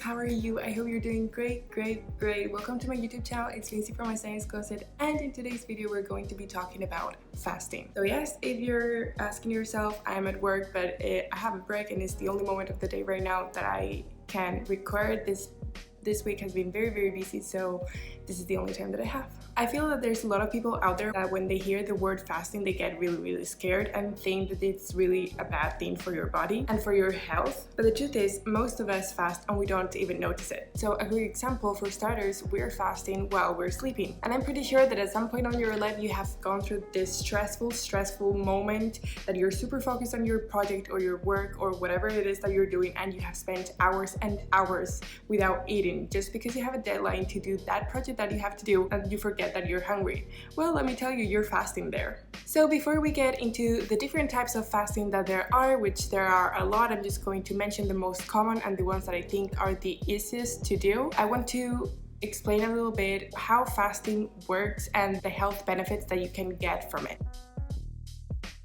how are you? I hope you're doing great. Welcome to my YouTube channel. It's Lindsay from my science closet, and in today's video we're going to be talking about fasting. So yes, if you're asking yourself, I'm at work but I have a break and it's the only moment of the day right now that I can record. This week has been very busy, so this is the only time that I have. I feel that there's a lot of people out there that when they hear the word fasting, they get really scared and think that it's really a bad thing for your body and for your health. But the truth is, most of us fast and we don't even notice it. So a quick example, for starters, we're fasting while we're sleeping. And I'm pretty sure that at some point in your life you have gone through this stressful moment that you're super focused on your project or your work or whatever it is that you're doing, and you have spent hours and hours without eating just because you have a deadline to do that project that you have to do, and you forget that you're hungry. Well, let me tell you, you're fasting there. So before we get into the different types of fasting that there are, which there are a lot, I'm just going to mention the most common and the ones that I think are the easiest to do. I want to explain a little bit how fasting works and the health benefits that you can get from it.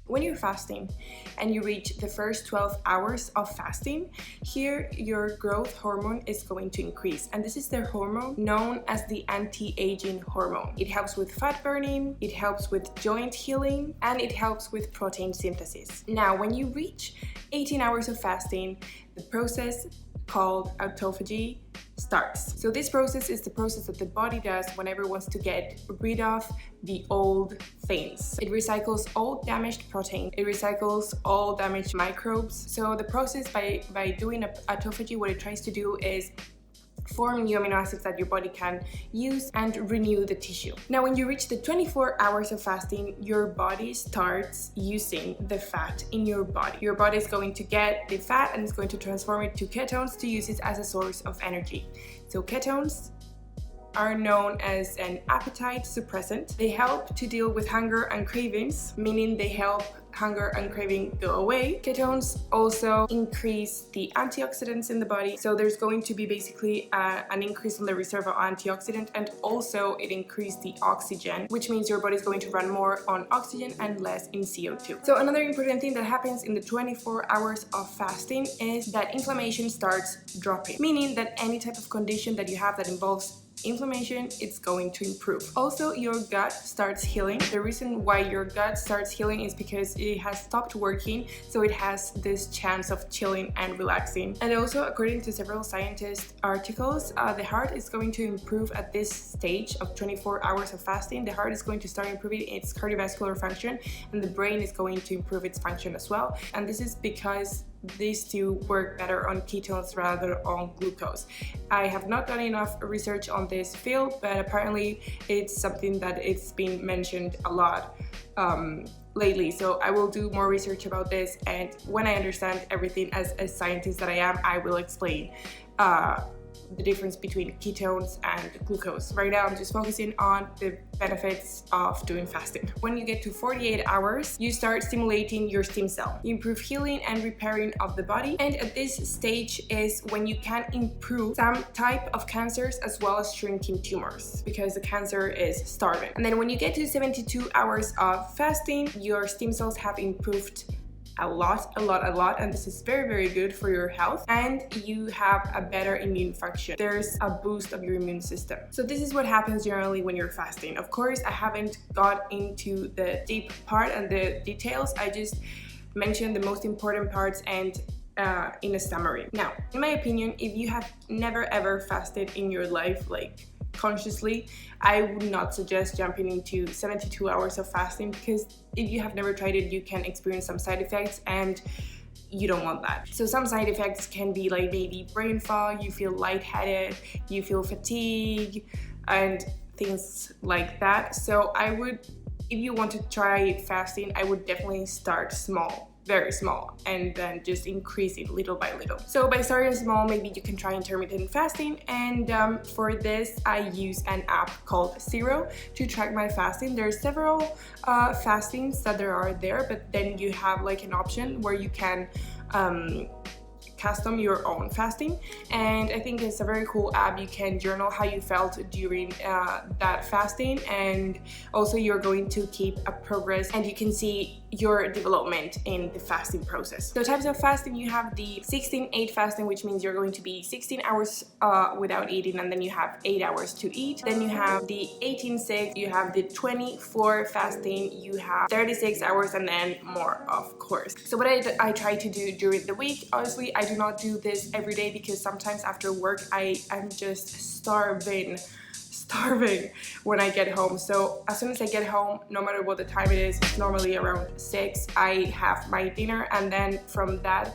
When you're fasting and you reach the first 12 hours of fasting, here your growth hormone is going to increase, and this is the hormone known as the anti-aging hormone. It helps with fat burning, it helps with joint healing, and it helps with protein synthesis. Now, when you reach 18 hours of fasting, the process called autophagy starts. So this process is the process that the body does whenever it wants to get rid of the old things. It recycles all damaged protein, it recycles all damaged microbes. So the process by doing autophagy, what it tries to do is form new amino acids that your body can use and renew the tissue. Now, when you reach the 24 hours of fasting, your body starts using the fat in your body. Your body is going to get the fat and it's going to transform it to ketones to use it as a source of energy. So ketones are known as an appetite suppressant. They help to deal with hunger and cravings, meaning they help hunger and craving go away. Ketones also increase the antioxidants in the body, so there's going to be basically an increase in the reserve of antioxidant, and also it increases the oxygen, which means your body is going to run more on oxygen and less in CO2. So another important thing that happens in the 24 hours of fasting is that inflammation starts dropping, meaning that any type of condition that you have that involves inflammation, it's going to improve. Also, your gut starts healing. The reason why your gut starts healing is because it has stopped working, so it has this chance of chilling and relaxing. And also, according to several scientist articles, the heart is going to improve at this stage of 24 hours of fasting. The heart is going to start improving its cardiovascular function, and the brain is going to improve its function as well. And this is because these two work better on ketones rather than on glucose. I have not done enough research on this field, but apparently it's something that it's been mentioned a lot lately. So I will do more research about this, and when I understand everything as a scientist that I am, I will explain the difference between ketones and glucose. Right now I'm just focusing on the benefits of doing fasting. When you get to 48 hours, you start stimulating your stem cell. You improve healing and repairing of the body, and at this stage is when you can improve some type of cancers as well as shrinking tumors, because the cancer is starving. And then when you get to 72 hours of fasting, your stem cells have improved a lot, and this is very good for your health, and you have a better immune function. There's a boost of your immune system. So this is what happens generally when you're fasting. Of course, I haven't got into the deep part and the details. I just mentioned the most important parts and in a summary. Now, in my opinion, if you have never ever fasted in your life, like consciously, I would not suggest jumping into 72 hours of fasting, because if you have never tried it, you can experience some side effects, and you don't want that. So some side effects can be like maybe brain fog, you feel lightheaded, you feel fatigue, and things like that. So I would, if you want to try fasting, I would definitely start small, very small, and then just increase it little by little. So by starting small, maybe you can try intermittent fasting, and for this I use an app called Zero to track my fasting. There are several fastings that there are there, but then you have like an option where you can custom your own fasting, and I think it's a very cool app. You can journal how you felt during that fasting, and also you're going to keep a progress, and you can see your development in the fasting process. So types of fasting, you have the 16-8 fasting, which means you're going to be 16 hours without eating, and then you have 8 hours to eat. Then you have the 18-6, you have the 24 fasting, you have 36 hours, and then more, of course. So what I try to do during the week, honestly, I do not do this every day because sometimes after work I am just starving when I get home. So as soon as I get home, no matter what the time it is, it's normally around 6, I have my dinner, and then from that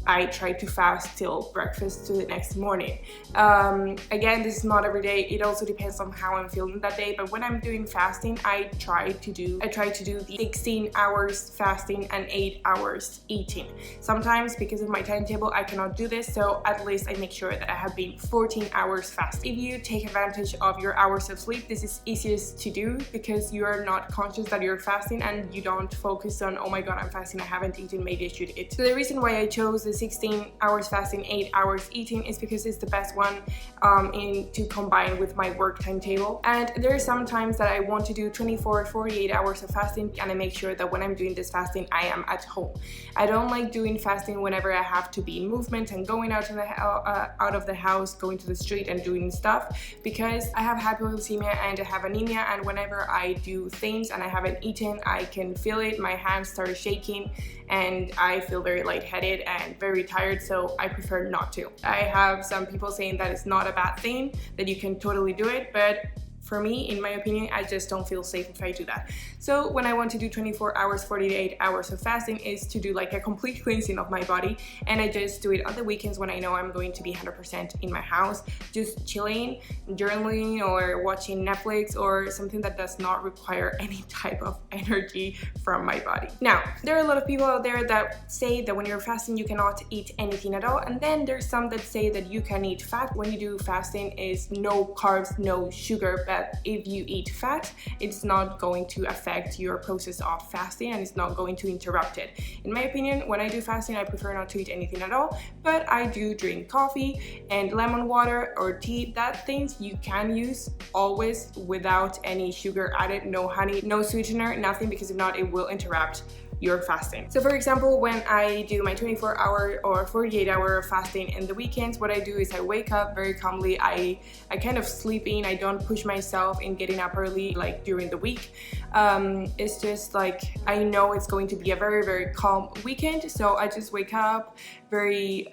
I try to fast till breakfast to the next morning. Again, this is not every day. It also depends on how I'm feeling that day. But when I'm doing fasting, I try to do the 16 hours fasting and 8 hours eating. Sometimes because of my timetable, I cannot do this. So at least I make sure that I have been 14 hours fasting. If you take advantage of your hours of sleep, this is easiest to do because you are not conscious that you're fasting and you don't focus on, oh my God, I'm fasting, I haven't eaten, maybe I should eat. So the reason why I chose the 16 hours fasting, 8 hours eating is because it's the best one to combine with my work timetable. And there are some times that I want to do 24 or 48 hours of fasting, and I make sure that when I'm doing this fasting, I am at home. I don't like doing fasting whenever I have to be in movement and going out of the house, going to the street and doing stuff, because I have hypoglycemia and I have anemia, and whenever I do things and I haven't eaten, I can feel it. My hands start shaking and I feel very lightheaded and very tired, so I prefer not to. I have some people saying that it's not a bad thing, that you can totally do it, but for me, in my opinion, I just don't feel safe if I do that. So when I want to do 24 hours, 48 hours of fasting is to do like a complete cleansing of my body, and I just do it on the weekends when I know I'm going to be 100% in my house, just chilling, journaling, or watching Netflix, or something that does not require any type of energy from my body. Now, there are a lot of people out there that say that when you're fasting, you cannot eat anything at all, and then there's some that say that you can eat fat. When you do fasting, is no carbs, no sugar, but if you eat fat, it's not going to affect your process of fasting and it's not going to interrupt it. In my opinion, when I do fasting, I prefer not to eat anything at all, but I do drink coffee and lemon water or tea. That things you can use always without any sugar added, no honey, no sweetener, nothing, because if not, it will interrupt your fasting. So for example, when I do my 24-hour or 48-hour fasting in the weekends, what I do is I wake up very calmly. I kind of sleep in. I don't push myself in getting up early like during the week. It's just like I know it's going to be a very, very calm weekend, so I just wake up very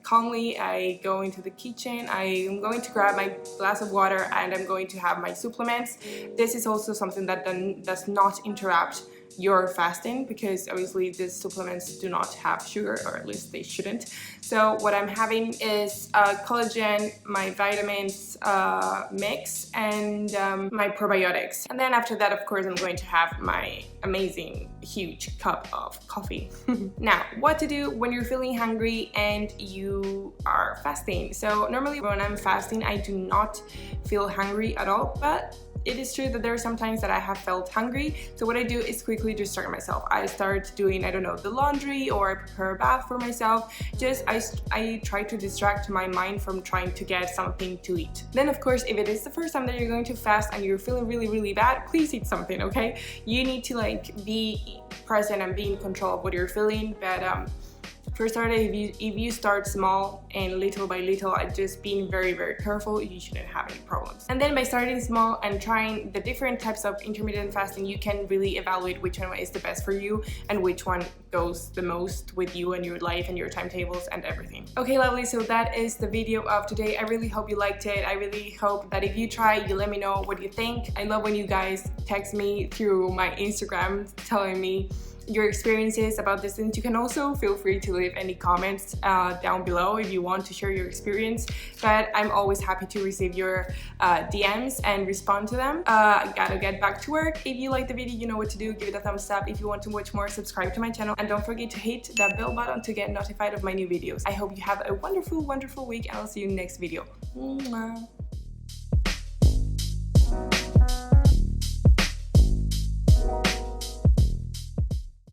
calmly. I go into the kitchen. I am going to grab my glass of water and I'm going to have my supplements. This is also something that then does not interrupt your fasting, because obviously these supplements do not have sugar, or at least they shouldn't. So what I'm having is collagen, my vitamins mix, and my probiotics. And then after that, of course, I'm going to have my amazing huge cup of coffee. Now, what to do when you're feeling hungry and you are fasting. So normally when I'm fasting, I do not feel hungry at all, but it is true that there are some times that I have felt hungry. So what I do is quickly distract myself. I start doing, I don't know, the laundry, or I prepare a bath for myself. I try to distract my mind from trying to get something to eat. Then of course, if it is the first time that you're going to fast and you're feeling really, really bad, please eat something, okay? You need to like be present and be in control of what you're feeling. But for starters, if you start small and little by little, just being very, very careful, you shouldn't have any problems. And then by starting small and trying the different types of intermittent fasting, you can really evaluate which one is the best for you and which one goes the most with you and your life and your timetables and everything. Okay, lovely, so that is the video of today. I really hope you liked it. I really hope that if you try, you let me know what you think. I love when you guys text me through my Instagram telling me your experiences about this, and you can also feel free to leave any comments down below if you want to share your experience, but I'm always happy to receive your DMs and respond to them. I gotta get back to work. If you like the video, you know what to do. Give it a thumbs up. If you want to watch more, subscribe to my channel, and don't forget to hit that bell button to get notified of my new videos. I hope you have a wonderful, wonderful week, and I'll see you in the next video. Mwah.